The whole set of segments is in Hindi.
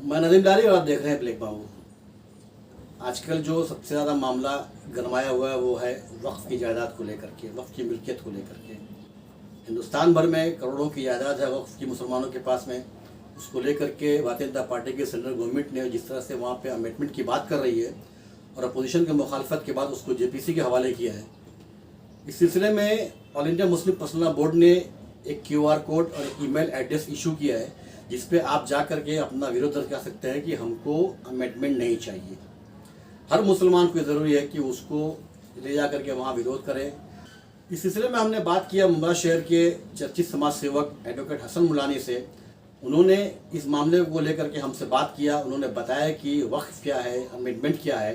मैं नदीम डारी और आप देख रहे हैं ब्लैक बाबू। आजकल जो सबसे ज़्यादा मामला गरमाया हुआ है वो है वक्फ की जायदाद को लेकर के, वक्फ की मिल्कियत को लेकर के। हिंदुस्तान भर में करोड़ों की जायदाद है वक्फ की मुसलमानों के पास में। उसको लेकर के भारतीय जनता पार्टी की सेंट्रल गवर्नमेंट ने जिस तरह से वहाँ पे अमेंडमेंट की बात कर रही है और अपोजिशन की मुखालफत के बाद उसको जेपीसी के हवाले किया है। इस सिलसिले में all India Muslim personal law board ने एक QR कोड और एक ईमेल एड्रेस इशू किया है जिस पे आप जा करके अपना विरोध दर्ज कर सकते हैं कि हमको अमेंडमेंट नहीं चाहिए। हर मुसलमान को ज़रूरी है कि उसको ले जा करके वहाँ विरोध करें। इस सिलसिले में हमने बात किया मुंबई शहर के चर्चित समाज सेवक एडवोकेट हसन मुलानी से। उन्होंने इस मामले को लेकर के हमसे बात किया। उन्होंने बताया कि वक्फ क्या है, अमेंडमेंट क्या है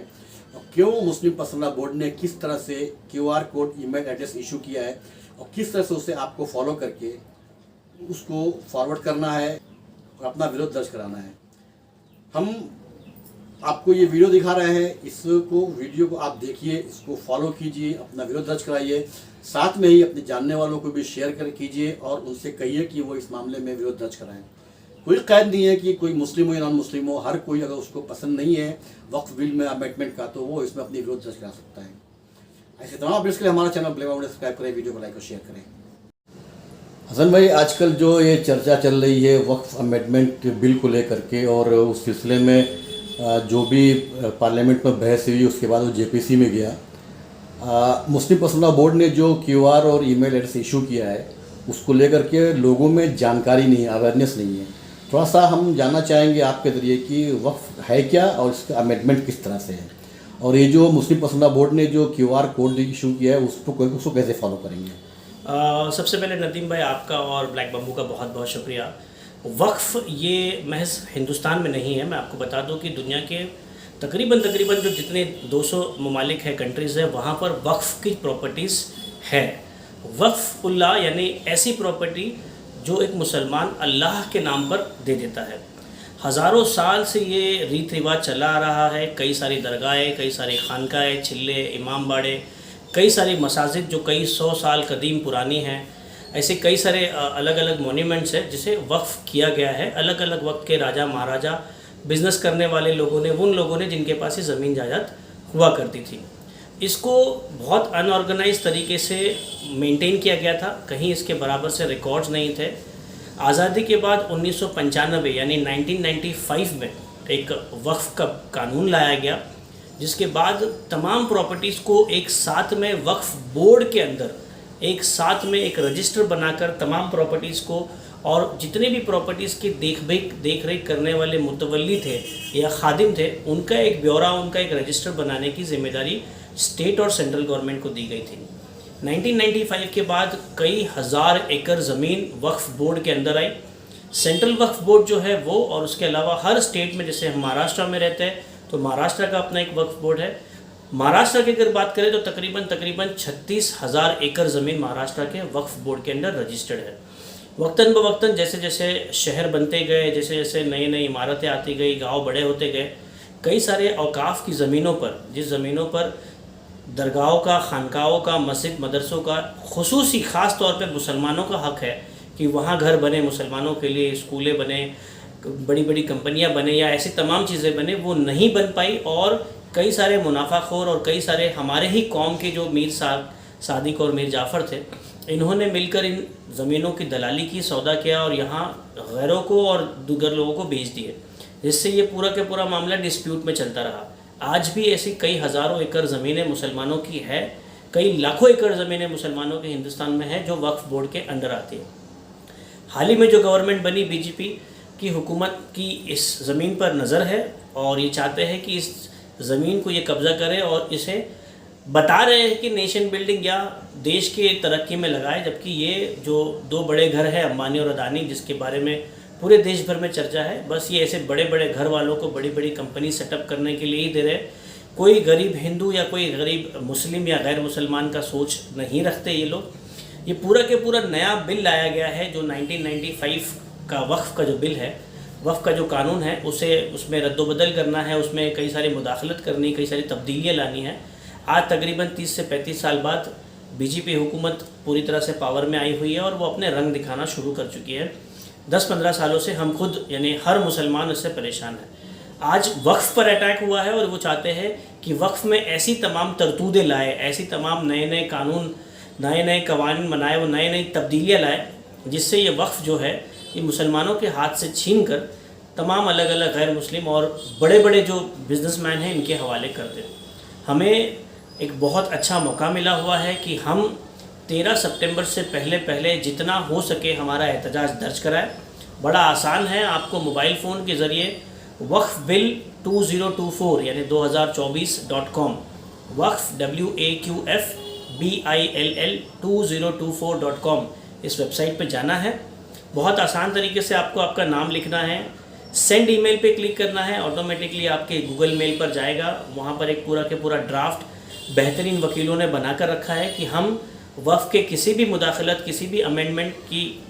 और क्यों मुस्लिम पर्सनल लॉ बोर्ड ने किस तरह से QR code email address issue किया है और किस तरह से उसे आपको फॉलो करके उसको फॉरवर्ड करना है और अपना विरोध दर्ज कराना है। हम आपको ये वीडियो दिखा रहे हैं, इसको वीडियो को आप देखिए, इसको फॉलो कीजिए, अपना विरोध दर्ज कराइए, साथ में ही अपने जानने वालों को भी शेयर कर कीजिए और उनसे कहिए कि वो इस मामले में विरोध दर्ज कराएं। कोई कैद नहीं है कि कोई मुस्लिम हो या नॉन मुस्लिम हो, हर कोई अगर उसको पसंद नहीं है वक्फ बिल में अमेंडमेंट का तो वो इसमें अपनी विरोध दर्ज करा सकता है। ऐसे तमाम अपडेट्स के लिए हमारा चैनल ब्लैक बाबू सब्सक्राइब करें, वीडियो को लाइक और शेयर करें। हसन भाई, आजकल जो ये चर्चा चल रही है वक्फ अमेंडमेंट बिल को लेकर के और उस सिलसिले में जो भी पार्लियामेंट में बहस हुई उसके बाद वो जेपीसी में गया। मुस्लिम पर्सनल लॉ बोर्ड ने जो QR और ईमेल एड्रेस इशू किया है उसको लेकर के लोगों में जानकारी नहीं है, अवेयरनेस नहीं है। थोड़ा सा हम जानना चाहेंगे आपके ज़रिए कि वक्फ है क्या और इसका अमेंडमेंट किस तरह से है और ये जो मुस्लिम पर्सनल लॉ बोर्ड ने जो QR कोड इशू किया है उसको कैसे फॉलो करेंगे। सबसे पहले नदीम भाई आपका और ब्लैक बम्बू का बहुत बहुत शुक्रिया। वक्फ ये महज हिंदुस्तान में नहीं है, मैं आपको बता दूं कि दुनिया के तकरीबन जो जितने 200 ममालिक है, कंट्रीज़ है, वहाँ पर वक्फ की प्रॉपर्टीज़ है। वक्फ उल्लाह यानी ऐसी प्रॉपर्टी जो एक मुसलमान अल्लाह के नाम पर दे देता है। हज़ारों साल से ये रीत रिवाज चला आ रहा है। कई सारी दरगाहें, कई सारी खानकाएँ, चिल्ले, इमाम बाड़े, कई सारी मसाजिद जो कई 100 साल कदीम पुरानी हैं, ऐसे कई सारे अलग अलग मोन्यूमेंट्स हैं जिसे वक्फ किया गया है। अलग अलग वक्त के राजा महाराजा, बिज़नेस करने वाले लोगों ने, उन लोगों ने जिनके पास ये ज़मीन जायदाद हुआ करती थी। इसको बहुत अनऑर्गेनाइज तरीके से मेंटेन किया गया था, कहीं इसके बराबर से रिकॉर्ड्स नहीं थे। आज़ादी के बाद 1995 यानी 1995 में एक वक्फ का कानून लाया गया जिसके बाद तमाम प्रॉपर्टीज़ को एक साथ में वक्फ बोर्ड के अंदर एक साथ में एक रजिस्टर बनाकर तमाम प्रॉपर्टीज़ को और जितने भी प्रॉपर्टीज़ की देख रेख करने वाले मुतवल्ली थे या खादिम थे उनका एक ब्यौरा, उनका एक रजिस्टर बनाने की जिम्मेदारी स्टेट और सेंट्रल गवर्नमेंट को दी गई थी। 1995 के बाद कई हज़ार एकड़ ज़मीन वक्फ बोर्ड के अंदर आई। सेंट्रल वक्फ बोर्ड जो है वो, और उसके अलावा हर स्टेट में, जैसे हम महाराष्ट्र में रहते हैं तो महाराष्ट्र का अपना एक वक्फ बोर्ड है। महाराष्ट्र की अगर बात करें तो तकरीबन 36,000 एकड़ ज़मीन महाराष्ट्र के वक्फ बोर्ड के अंदर रजिस्टर्ड है। वक्तन बवक्तन जैसे जैसे शहर बनते गए, जैसे जैसे नई नई इमारतें आती गई, गांव बड़े होते गए, कई सारे औकाफ की ज़मीनों पर, जिस ज़मीनों पर दरगाहों का, खानकाहों का, मस्जिद मदरसों का खुसूसी ख़ास तौर पर मुसलमानों का हक़ है कि वहाँ घर बने, मुसलमानों के लिए स्कूलें बने, बड़ी बड़ी कंपनियाँ बने या ऐसी तमाम चीज़ें बने, वो नहीं बन पाई। और कई सारे मुनाफाखोर और कई सारे हमारे ही कौम के जो मीर सादिक और मीर जाफ़र थे, इन्होंने मिलकर इन ज़मीनों की दलाली की, सौदा किया और यहाँ गैरों को और दूसरे लोगों को बेच दिए, जिससे ये पूरा के पूरा मामला डिस्प्यूट में चलता रहा। आज भी ऐसी कई हज़ारों एकड़ ज़मीनें मुसलमानों की है, कई लाखों एकड़ ज़मीनें मुसलमानों के हिंदुस्तान में है जो वक्फ बोर्ड के अंडर आती है। हाल ही में जो गवर्नमेंट बनी, बीजेपी की हुकूमत की इस ज़मीन पर नज़र है और ये चाहते हैं कि इस ज़मीन को ये कब्ज़ा करें और इसे बता रहे हैं कि नेशन बिल्डिंग या देश के तरक्की में लगाए, जबकि ये जो दो बड़े घर हैं अंबानी और अदानी, जिसके बारे में पूरे देश भर में चर्चा है, बस ये ऐसे बड़े बड़े घर वालों को बड़ी बड़ी कंपनी सेटअप करने के लिए ही दे रहे। कोई गरीब हिंदू या कोई गरीब मुस्लिम या गैर मुसलमान का सोच नहीं रखते ये लोग। ये पूरा के पूरा नया बिल लाया गया है जो 1995 का वक्फ का जो बिल है, वक्फ का जो कानून है, उसमें रद्दोबदल करना है, उसमें कई सारी मुदाखलत करनी, कई सारी तब्दीलियाँ लानी है। आज तकरीबन 30 से 35 साल बाद बीजेपी हुकूमत पूरी तरह से पावर में आई हुई है और वो अपने रंग दिखाना शुरू कर चुकी है। 10-15 सालों से हम खुद यानी हर मुसलमान उससे परेशान है। आज वक्फ़ पर अटैक हुआ है और वो चाहते हैं कि वक्फ़ में ऐसी तमाम तरतूदें लाए, ऐसी तमाम नए नए कानून, नए नए कवानीन बनाए, वो नई नई तब्दीलियाँ लाए, जिससे ये वक्फ़ जो है ये मुसलमानों के हाथ से छीन कर तमाम अलग अलग गैर मुस्लिम और बड़े बड़े जो बिजनेसमैन हैं इनके हवाले कर दें। हमें एक बहुत अच्छा मौका मिला हुआ है कि हम 13 सितंबर से पहले जितना हो सके हमारा एहतजाज दर्ज कराएं। बड़ा आसान है, आपको मोबाइल फ़ोन के ज़रिए वक्फ बिल 2024 यानी 2024.com वक्फ WAQF BILL 2024.com इस वेबसाइट पे जाना है। बहुत आसान तरीके से आपको आपका नाम लिखना है, सेंड ईमेल पे क्लिक करना है, ऑटोमेटिकली आपके गूगल मेल पर जाएगा। वहाँ पर एक पूरा के पूरा ड्राफ्ट बेहतरीन वकीलों ने बना कर रखा है कि हम वक्फ के किसी भी मुदाखलत, किसी भी अमेंडमेंट की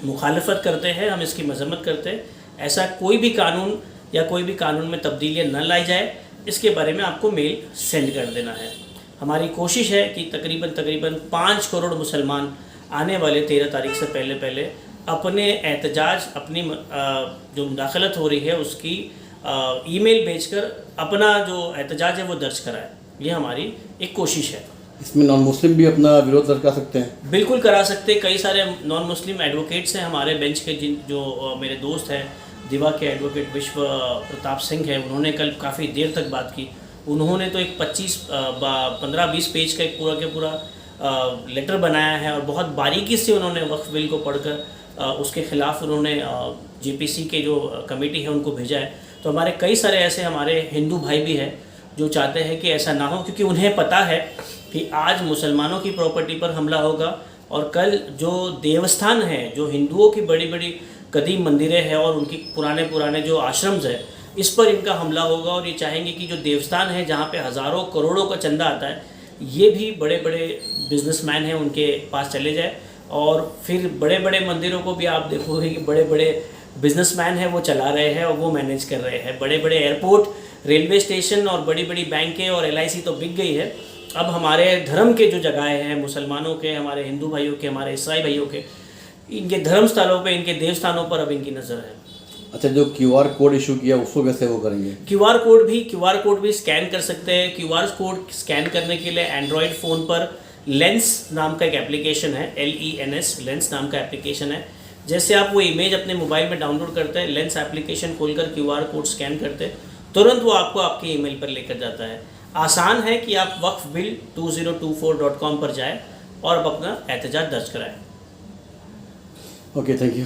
मुखालफत करते हैं, हम इसकी मजम्मत करते हैं। ऐसा कोई भी कानून या कोई भी कानून में तब्दीलियाँ न लाई जाए, इसके बारे में आपको मेल सेंड कर देना है। हमारी कोशिश है कि तकरीबन 5 करोड़ मुसलमान आने वाले 13 तारीख से पहले अपने एहतजाज, अपनी जो मुदाखलत हो रही है उसकी ईमेल भेजकर अपना जो एहतजाज है वो दर्ज कराए। ये हमारी एक कोशिश है। इसमें नॉन मुस्लिम भी अपना विरोध दर्ज करा सकते हैं? बिल्कुल करा सकते। कई सारे नॉन मुस्लिम एडवोकेट्स हैं हमारे बेंच के, जो मेरे दोस्त हैं, दिवा के एडवोकेट विश्व प्रताप सिंह है, उन्होंने कल काफ़ी देर तक बात की। उन्होंने तो एक 15-20 पेज का एक पूरा के पूरा लेटर बनाया है और बहुत बारीकी से उन्होंने वक्फ बिल को पढ़कर उसके ख़िलाफ़ उन्होंने JPC के जो कमेटी है उनको भेजा है। तो हमारे कई सारे ऐसे हमारे हिंदू भाई भी हैं जो चाहते हैं कि ऐसा ना हो, क्योंकि उन्हें पता है कि आज मुसलमानों की प्रॉपर्टी पर हमला होगा और कल जो देवस्थान हैं, जो हिंदुओं की बड़ी बड़ी कदीम मंदिरें हैं और उनकी पुराने जो आश्रम्स हैं, इस पर इनका हमला होगा। और ये चाहेंगे कि जो देवस्थान है जहाँ पे हज़ारों करोड़ों का चंदा आता है, ये भी बड़े बड़े बिजनेसमैन हैं उनके पास चले जाए। और फिर बड़े बड़े मंदिरों को भी आप देखोगे कि बड़े बड़े बिजनेसमैन हैं वो चला रहे हैं और वो मैनेज कर रहे हैं। बड़े बड़े एयरपोर्ट, रेलवे स्टेशन और बड़ी बड़ी बैंकें और LIC तो बिक गई है। अब हमारे धर्म के जो जगहें हैं, मुसलमानों के, हमारे हिंदू भाइयों के, हमारे ईसाई भाइयों के, इनके धर्म स्थलों पे, इनके देवस्थानों पर अब इनकी नज़र है। अच्छा, जो QR कोड इशू किया उसको कैसे वो करेंगे? QR कोड भी स्कैन कर सकते हैं। QR कोड स्कैन करने के लिए एंड्रॉयड फ़ोन पर लेंस नाम का एक एप्लीकेशन है, LENS लेंस नाम का एप्लीकेशन है। जैसे आप वो इमेज अपने मोबाइल में डाउनलोड करते हैं, लेंस एप्लीकेशन खोलकर QR कोड स्कैन करते हैं, तुरंत वो आपको आपके ईमेल पर लेकर जाता है। आसान है कि आप वक्फ बिल 2024.com पर जाएं और अब अपना एहतजाज दर्ज कराएं। Okay, thank you.